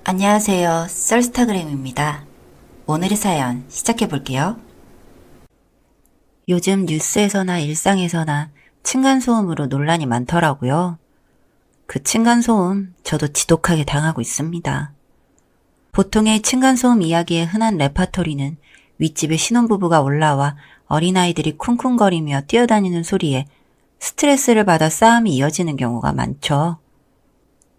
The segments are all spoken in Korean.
안녕하세요. 썰스타그램입니다. 오늘의 사연 시작해 볼게요. 요즘 뉴스에서나 일상에서나 층간소음으로 논란이 많더라고요. 그 층간소음 저도 지독하게 당하고 있습니다. 보통의 층간소음 이야기의 흔한 레파토리는 윗집에 신혼부부가 올라와 어린아이들이 쿵쿵거리며 뛰어다니는 소리에 스트레스를 받아 싸움이 이어지는 경우가 많죠.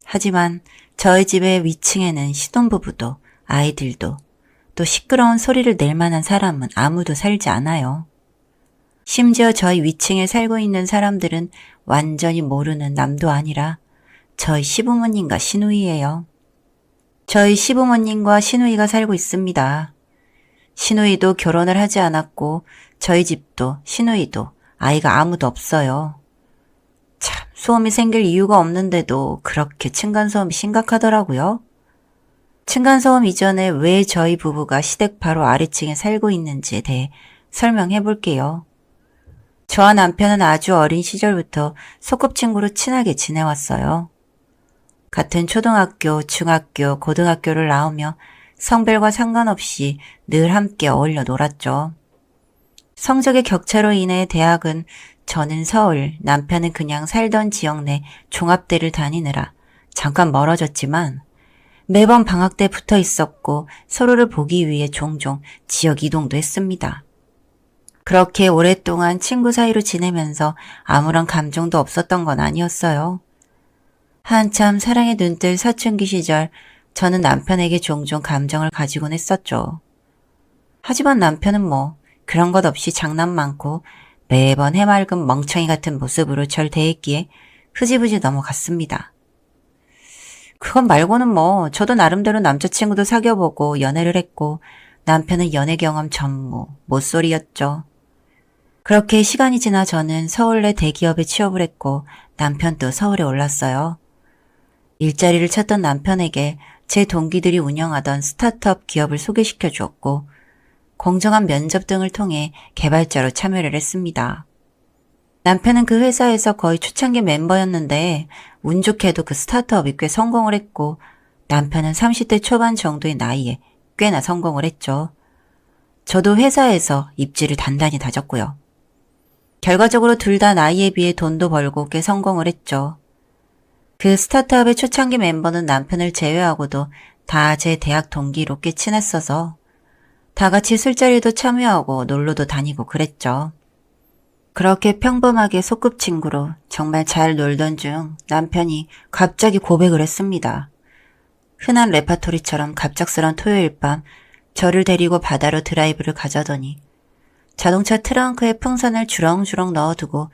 하지만 저희 집의 위층에는 신혼부부도 아이들도 또 시끄러운 소리를 낼 만한 사람은 아무도 살지 않아요. 심지어 저희 위층에 살고 있는 사람들은 완전히 모르는 남도 아니라 저희 시부모님과 시누이예요. 저희 시부모님과 시누이가 살고 있습니다. 시누이도 결혼을 하지 않았고 저희 집도 시누이도 아이가 아무도 없어요. 참, 소음이 생길 이유가 없는데도 그렇게 층간소음이 심각하더라고요. 층간소음 이전에 왜 저희 부부가 시댁 바로 아래층에 살고 있는지에 대해 설명해 볼게요. 저와 남편은 아주 어린 시절부터 소꿉친구로 친하게 지내왔어요. 같은 초등학교, 중학교, 고등학교를 나오며 성별과 상관없이 늘 함께 어울려 놀았죠. 성적의 격차로 인해 대학은 저는 서울, 남편은 그냥 살던 지역 내 종합대를 다니느라 잠깐 멀어졌지만 매번 방학 때 붙어 있었고 서로를 보기 위해 종종 지역 이동도 했습니다. 그렇게 오랫동안 친구 사이로 지내면서 아무런 감정도 없었던 건 아니었어요. 한참 사랑의 눈뜰 사춘기 시절 저는 남편에게 종종 감정을 가지곤 했었죠. 하지만 남편은 그런 것 없이 장난 많고 매번 해맑은 멍청이 같은 모습으로 절 대했기에 흐지부지 넘어갔습니다. 그건 말고는 저도 나름대로 남자친구도 사귀어보고 연애를 했고 남편은 연애 경험 전무, 모쏠이였죠. 그렇게 시간이 지나 저는 서울 내 대기업에 취업을 했고 남편도 서울에 올랐어요. 일자리를 찾던 남편에게 제 동기들이 운영하던 스타트업 기업을 소개시켜 주었고 공정한 면접 등을 통해 개발자로 참여를 했습니다. 남편은 그 회사에서 거의 초창기 멤버였는데 운 좋게도 그 스타트업이 꽤 성공을 했고 남편은 30대 초반 정도의 나이에 꽤나 성공을 했죠. 저도 회사에서 입지를 단단히 다졌고요. 결과적으로 둘 다 나이에 비해 돈도 벌고 꽤 성공을 했죠. 그 스타트업의 초창기 멤버는 남편을 제외하고도 다 제 대학 동기로 꽤 친했어서 다 같이 술자리도 참여하고 놀러도 다니고 그랬죠. 그렇게 평범하게 소꿉친구로 정말 잘 놀던 중 남편이 갑자기 고백을 했습니다. 흔한 레파토리처럼 갑작스런 토요일 밤 저를 데리고 바다로 드라이브를 가자더니 자동차 트렁크에 풍선을 주렁주렁 넣어두고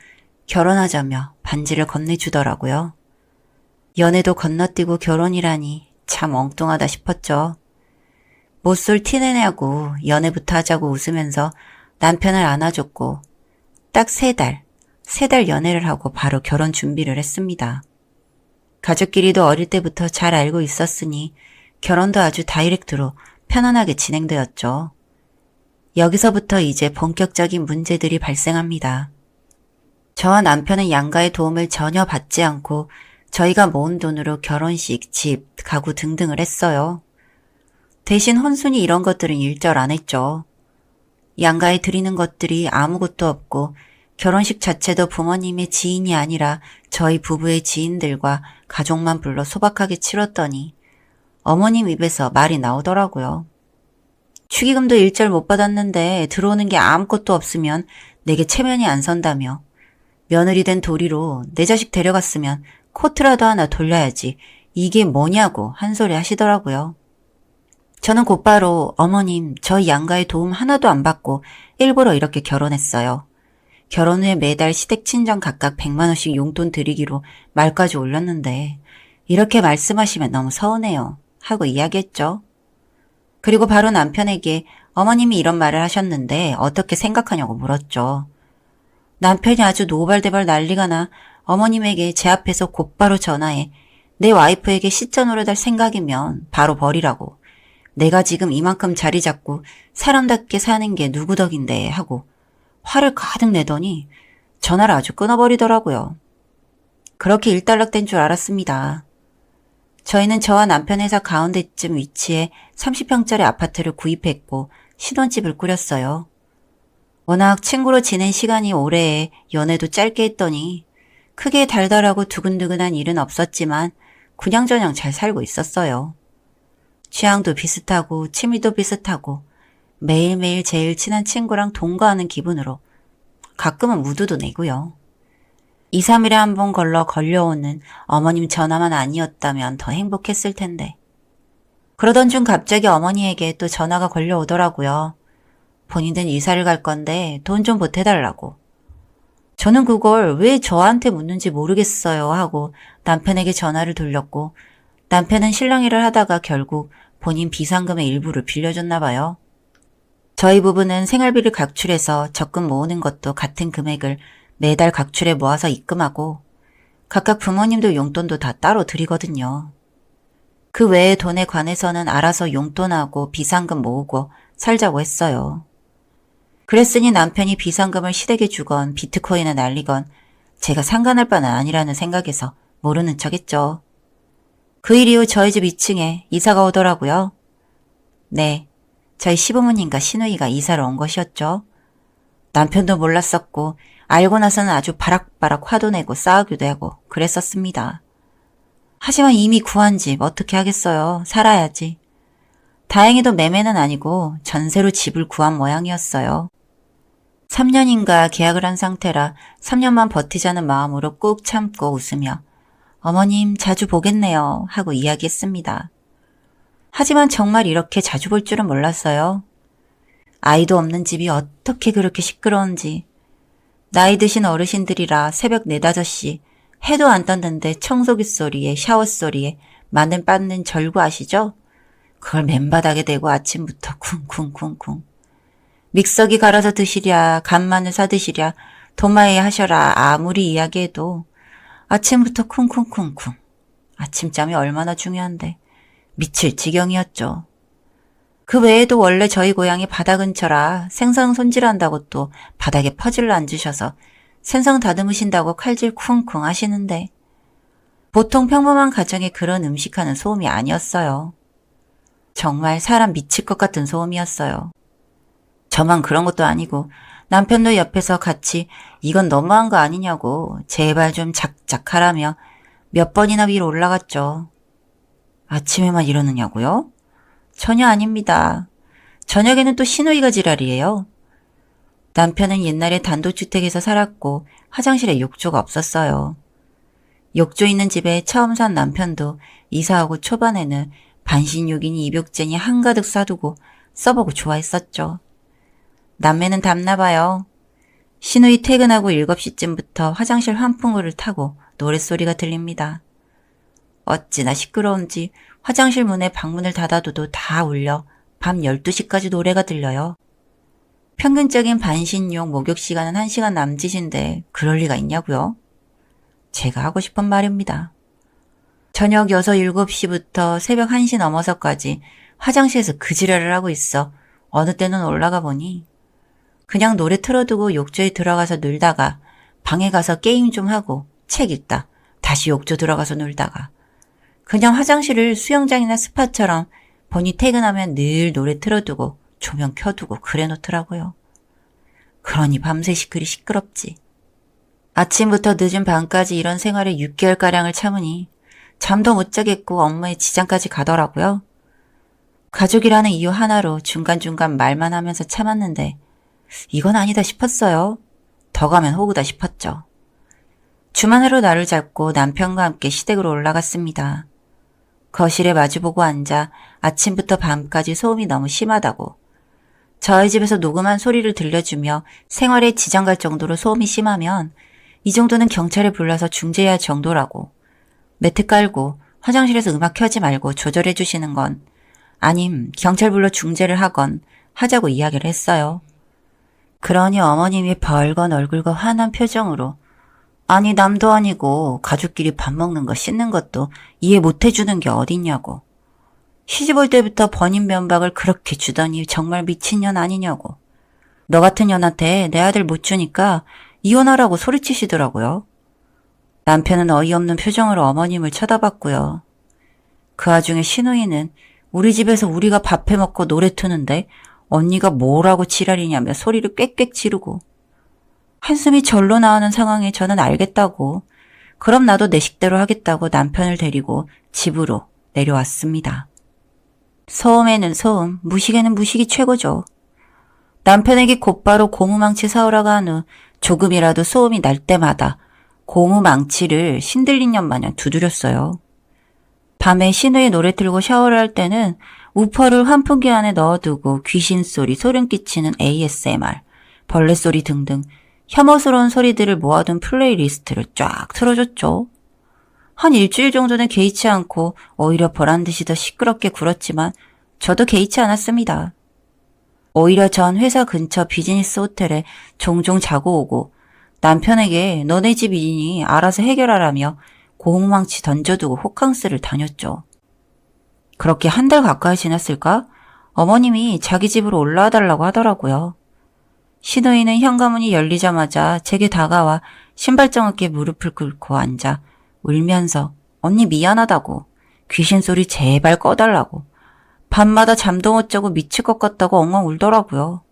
결혼하자며 반지를 건네주더라고요. 연애도 건너뛰고 결혼이라니 참 엉뚱하다 싶었죠. 못쏠 티내냐고 연애부터 하자고 웃으면서 남편을 안아줬고 딱 3달 연애를 하고 바로 결혼 준비를 했습니다. 가족끼리도 어릴 때부터 잘 알고 있었으니 결혼도 아주 다이렉트로 편안하게 진행되었죠. 여기서부터 이제 본격적인 문제들이 발생합니다. 저와 남편은 양가의 도움을 전혀 받지 않고 저희가 모은 돈으로 결혼식, 집, 가구 등등을 했어요. 대신 혼순이 이런 것들은 일절 안 했죠. 양가에 드리는 것들이 아무것도 없고 결혼식 자체도 부모님의 지인이 아니라 저희 부부의 지인들과 가족만 불러 소박하게 치렀더니 어머님 입에서 말이 나오더라고요. 축의금도 일절 못 받았는데 들어오는 게 아무것도 없으면 내게 체면이 안 선다며 며느리 된 도리로 내 자식 데려갔으면 코트라도 하나 돌려야지 이게 뭐냐고 한 소리 하시더라고요. 저는 곧바로 어머님 저희 양가의 도움 하나도 안 받고 일부러 이렇게 결혼했어요. 결혼 후에 매달 시댁 친정 각각 100만 원씩 용돈 드리기로 말까지 올렸는데 이렇게 말씀하시면 너무 서운해요 하고 이야기했죠. 그리고 바로 남편에게 어머님이 이런 말을 하셨는데 어떻게 생각하냐고 물었죠. 남편이 아주 노발대발 난리가 나 어머님에게 제 앞에서 곧바로 전화해 내 와이프에게 시자 노릇할 생각이면 바로 버리라고 내가 지금 이만큼 자리 잡고 사람답게 사는 게 누구 덕인데 하고 화를 가득 내더니 전화를 아주 끊어버리더라고요. 그렇게 일단락된 줄 알았습니다. 저희는 저와 남편 회사 가운데쯤 위치해 30평짜리 아파트를 구입했고 신혼집을 꾸렸어요. 워낙 친구로 지낸 시간이 오래해 연애도 짧게 했더니 크게 달달하고 두근두근한 일은 없었지만 그냥저냥 잘 살고 있었어요. 취향도 비슷하고 취미도 비슷하고 매일매일 제일 친한 친구랑 동거하는 기분으로 가끔은 무드도 내고요. 2, 3일에 한 번 걸려오는 어머님 전화만 아니었다면 더 행복했을 텐데. 그러던 중 갑자기 어머니에게 또 전화가 걸려오더라고요. 본인은 이사를 갈 건데 돈 좀 보태달라고. 저는 그걸 왜 저한테 묻는지 모르겠어요 하고 남편에게 전화를 돌렸고 남편은 실랑이를 하다가 결국 본인 비상금의 일부를 빌려줬나 봐요. 저희 부부는 생활비를 각출해서 적금 모으는 것도 같은 금액을 매달 각출해 모아서 입금하고 각각 부모님도 용돈도 다 따로 드리거든요. 그 외의 돈에 관해서는 알아서 용돈하고 비상금 모으고 살자고 했어요. 그랬으니 남편이 비상금을 시댁에 주건 비트코인을 날리건 제가 상관할 바는 아니라는 생각에서 모르는 척했죠. 그 일 이후 저희 집 2층에 이사가 오더라고요. 네, 저희 시부모님과 시누이가 이사를 온 것이었죠. 남편도 몰랐었고 알고 나서는 아주 바락바락 화도 내고 싸우기도 하고 그랬었습니다. 하지만 이미 구한 집 어떻게 하겠어요. 살아야지. 다행히도 매매는 아니고 전세로 집을 구한 모양이었어요. 3년인가 계약을 한 상태라 3년만 버티자는 마음으로 꾹 참고 웃으며 어머님 자주 보겠네요 하고 이야기했습니다. 하지만 정말 이렇게 자주 볼 줄은 몰랐어요. 아이도 없는 집이 어떻게 그렇게 시끄러운지. 나이 드신 어르신들이라 새벽 4, 5시 해도 안 떴는데 청소기 소리에 샤워 소리에 마늘 빻는 절구 아시죠? 그걸 맨바닥에 대고 아침부터 쿵쿵쿵쿵. 믹서기 갈아서 드시랴 간마늘 사 드시랴 도마에 하셔라 아무리 이야기해도 아침부터 쿵쿵쿵쿵. 아침잠이 얼마나 중요한데 미칠 지경이었죠. 그 외에도 원래 저희 고향이 바다 근처라 생선 손질한다고 또 바닥에 퍼즐로 앉으셔서 생선 다듬으신다고 칼질 쿵쿵 하시는데 보통 평범한 가정에 그런 음식하는 소음이 아니었어요. 정말 사람 미칠 것 같은 소음이었어요. 저만 그런 것도 아니고 남편도 옆에서 같이 이건 너무한 거 아니냐고 제발 좀 작작하라며 몇 번이나 위로 올라갔죠. 아침에만 이러느냐고요? 전혀 아닙니다. 저녁에는 또 시누이가 지랄이에요. 남편은 옛날에 단독주택에서 살았고 화장실에 욕조가 없었어요. 욕조 있는 집에 처음 산 남편도 이사하고 초반에는 반신욕이니 입욕제니 한가득 싸두고 써보고 좋아했었죠. 남매는 답나 봐요. 시누이 퇴근하고 7시쯤부터 화장실 환풍구를 타고 노랫소리가 들립니다. 어찌나 시끄러운지 화장실 문에 방문을 닫아둬도 다 울려 밤 12시까지 노래가 들려요. 평균적인 반신욕 목욕 시간은 1시간 남짓인데 그럴 리가 있냐고요? 제가 하고 싶은 말입니다. 저녁 6, 7시부터 새벽 1시 넘어서까지 화장실에서 그 지랄을 하고 있어 어느 때는 올라가 보니 그냥 노래 틀어두고 욕조에 들어가서 놀다가 방에 가서 게임 좀 하고 책 읽다 다시 욕조 들어가서 놀다가 그냥 화장실을 수영장이나 스파처럼 본이 퇴근하면 늘 노래 틀어두고 조명 켜두고 그래 놓더라고요. 그러니 밤새 시끌이 시끄럽지. 아침부터 늦은 밤까지 이런 생활을 6개월가량을 참으니 잠도 못 자겠고 업무에 지장까지 가더라고요. 가족이라는 이유 하나로 중간중간 말만 하면서 참았는데 이건 아니다 싶었어요. 더 가면 호구다 싶었죠. 주말으로 날을 잡고 남편과 함께 시댁으로 올라갔습니다. 거실에 마주보고 앉아 아침부터 밤까지 소음이 너무 심하다고 저희 집에서 녹음한 소리를 들려주며 생활에 지장 갈 정도로 소음이 심하면 이 정도는 경찰에 불러서 중재해야 할 정도라고 매트 깔고 화장실에서 음악 켜지 말고 조절해 주시는 건 아님 경찰 불러 중재를 하건 하자고 이야기를 했어요. 그러니 어머님이 벌건 얼굴과 환한 표정으로 아니 남도 아니고 가족끼리 밥 먹는 거 씻는 것도 이해 못 해주는 게 어딨냐고. 시집 올 때부터 번인 면박을 그렇게 주더니 정말 미친년 아니냐고. 너 같은 년한테 내 아들 못 주니까 이혼하라고 소리치시더라고요. 남편은 어이없는 표정으로 어머님을 쳐다봤고요. 그 와중에 신우이는 우리 집에서 우리가 밥해 먹고 노래 트는데 언니가 뭐라고 지랄이냐며 소리를 꽥꽥 지르고, 한숨이 절로 나오는 상황에 저는 알겠다고, 그럼 나도 내 식대로 하겠다고 남편을 데리고 집으로 내려왔습니다. 소음에는 소음, 무식에는 무식이 최고죠. 남편에게 곧바로 고무망치 사오라고 한 후 조금이라도 소음이 날 때마다 고무망치를 신들린 년 마냥 두드렸어요. 밤에 신우의 노래 틀고 샤워를 할 때는 우퍼를 환풍기 안에 넣어두고 귀신소리, 소름 끼치는 ASMR, 벌레소리 등등 혐오스러운 소리들을 모아둔 플레이리스트를 쫙 틀어줬죠. 한 일주일 정도는 개의치 않고 오히려 보란듯이 더 시끄럽게 굴었지만 저도 개의치 않았습니다. 오히려 전 회사 근처 비즈니스 호텔에 종종 자고 오고 남편에게 너네 집 일이니 알아서 해결하라며 고무망치 던져두고 호캉스를 다녔죠. 그렇게 한 달 가까이 지났을까? 어머님이 자기 집으로 올라와 달라고 하더라고요. 신우이는 현관문이 열리자마자 제게 다가와 신발장어깨 무릎을 꿇고 앉아 울면서 언니 미안하다고, 귀신 소리 제발 꺼달라고, 밤마다 잠도 못 자고 미칠 것 같다고 엉엉 울더라고요.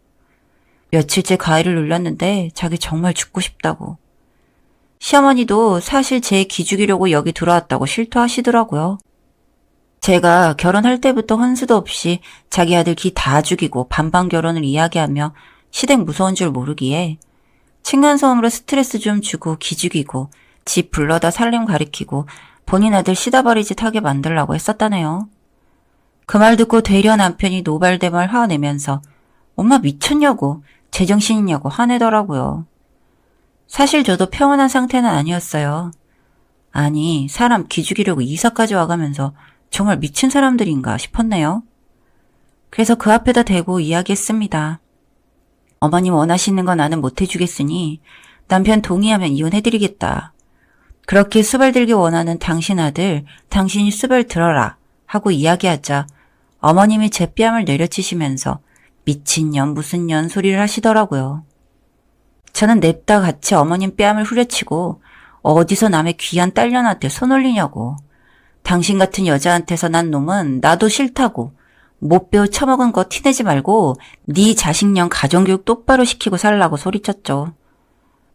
며칠째 가위를 눌렸는데 자기 정말 죽고 싶다고. 시어머니도 사실 제 기죽이려고 여기 들어왔다고 실토하시더라고요. 제가 결혼할 때부터 혼수도 없이 자기 아들 기 다 죽이고 반반 결혼을 이야기하며 시댁 무서운 줄 모르기에 층간소음으로 스트레스 좀 주고 기죽이고 집 불러다 살림 가리키고 본인 아들 시다버리 짓 하게 만들라고 했었다네요. 그 말 듣고 되려 남편이 노발대발 화내면서 엄마 미쳤냐고, 제정신이냐고 화내더라고요. 사실 저도 평온한 상태는 아니었어요. 아니, 사람 기죽이려고 이사까지 와가면서 정말 미친 사람들인가 싶었네요. 그래서 그 앞에다 대고 이야기했습니다. 어머님 원하시는 건 나는 못해주겠으니 남편 동의하면 이혼해드리겠다. 그렇게 수발들기 원하는 당신 아들, 당신이 수발 들어라 하고 이야기하자 어머님이 제 뺨을 내려치시면서 미친년 무슨 년 소리를 하시더라고요. 저는 냅다 같이 어머님 뺨을 후려치고 어디서 남의 귀한 딸년한테 손 올리냐고, 당신 같은 여자한테서 난 놈은 나도 싫다고, 못 배워 처먹은 거 티내지 말고 네 자식년 가정교육 똑바로 시키고 살라고 소리쳤죠.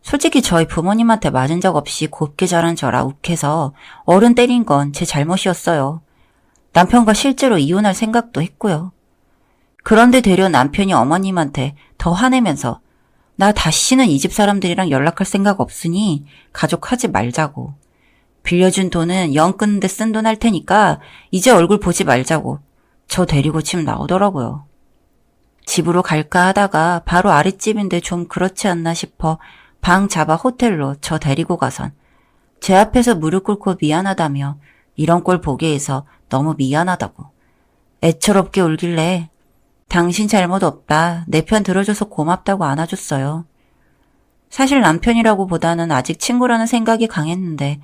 솔직히 저희 부모님한테 맞은 적 없이 곱게 자란 저라 욱해서 어른 때린 건 제 잘못이었어요. 남편과 실제로 이혼할 생각도 했고요. 그런데 되려 남편이 어머님한테 더 화내면서 나 다시는 이 집 사람들이랑 연락할 생각 없으니 가족하지 말자고, 빌려준 돈은 영 끊는데 쓴 돈 할 테니까 이제 얼굴 보지 말자고 저 데리고 집 나오더라고요. 집으로 갈까 하다가 바로 아랫집인데 좀 그렇지 않나 싶어 방 잡아 호텔로 저 데리고 가선 제 앞에서 무릎 꿇고 미안하다며 이런 꼴 보게 해서 너무 미안하다고 애처롭게 울길래 당신 잘못 없다, 내 편 들어줘서 고맙다고 안아줬어요. 사실 남편이라고 보다는 아직 친구라는 생각이 강했는데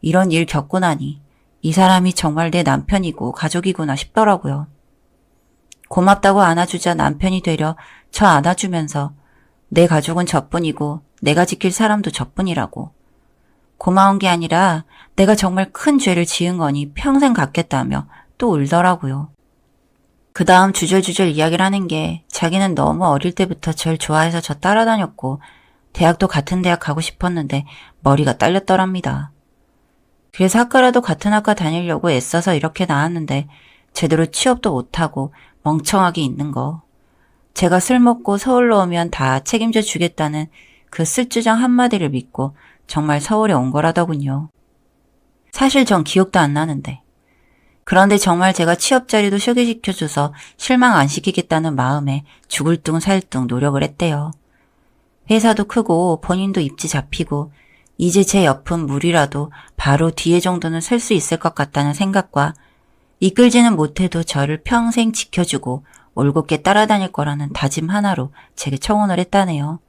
이런 일 겪고 나니 이 사람이 정말 내 남편이고 가족이구나 싶더라고요. 고맙다고 안아주자 남편이 되려 저 안아주면서 내 가족은 저뿐이고 내가 지킬 사람도 저뿐이라고, 고마운 게 아니라 내가 정말 큰 죄를 지은 거니 평생 갚겠다며 또 울더라고요. 그 다음 주절주절 이야기를 하는 게 자기는 너무 어릴 때부터 절 좋아해서 저 따라다녔고 대학도 같은 대학 가고 싶었는데 머리가 딸렸더랍니다. 그래서 학과라도 같은 학과 다니려고 애써서 이렇게 나왔는데 제대로 취업도 못하고 멍청하게 있는 거. 제가 술 먹고 서울로 오면 다 책임져 주겠다는 그 쓸주정 한마디를 믿고 정말 서울에 온 거라더군요. 사실 전 기억도 안 나는데. 그런데 정말 제가 취업 자리도 소개시켜줘서 실망 안 시키겠다는 마음에 죽을 둥 살 둥 노력을 했대요. 회사도 크고 본인도 입지 잡히고 이제 제 옆은 물이라도 바로 뒤에 정도는 설 수 있을 것 같다는 생각과 이끌지는 못해도 저를 평생 지켜주고 올곧게 따라다닐 거라는 다짐 하나로 제게 청혼을 했다네요.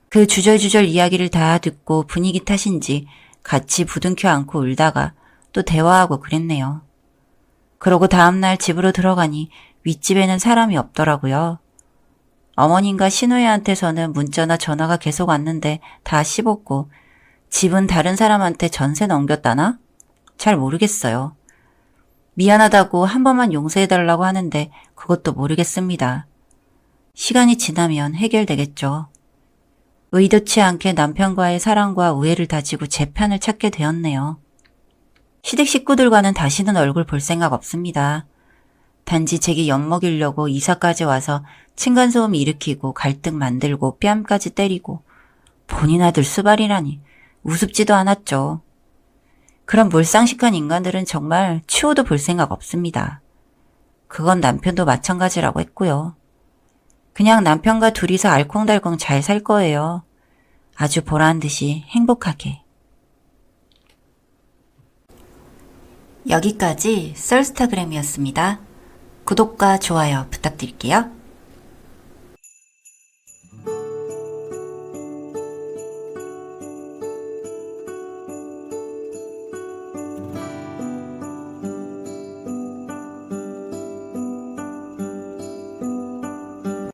그 주절주절 이야기를 다 듣고 분위기 탓인지 같이 부둥켜 안고 울다가 또 대화하고 그랬네요. 그러고 다음날 집으로 들어가니 윗집에는 사람이 없더라고요. 어머님과 신우이한테서는 문자나 전화가 계속 왔는데 다 씹었고 집은 다른 사람한테 전세 넘겼다나? 잘 모르겠어요. 미안하다고 한 번만 용서해달라고 하는데 그것도 모르겠습니다. 시간이 지나면 해결되겠죠. 의도치 않게 남편과의 사랑과 우애를 다지고 제 편을 찾게 되었네요. 시댁 식구들과는 다시는 얼굴 볼 생각 없습니다. 단지 제게 엿먹이려고 이사까지 와서 층간소음 일으키고 갈등 만들고 뺨까지 때리고 본인 아들 수발이라니 우습지도 않았죠. 그런 몰상식한 인간들은 정말 추호도 볼 생각 없습니다. 그건 남편도 마찬가지라고 했고요. 그냥 남편과 둘이서 알콩달콩 잘 살 거예요. 아주 보란 듯이 행복하게. 여기까지 썰스타그램이었습니다. 구독과 좋아요 부탁드릴게요.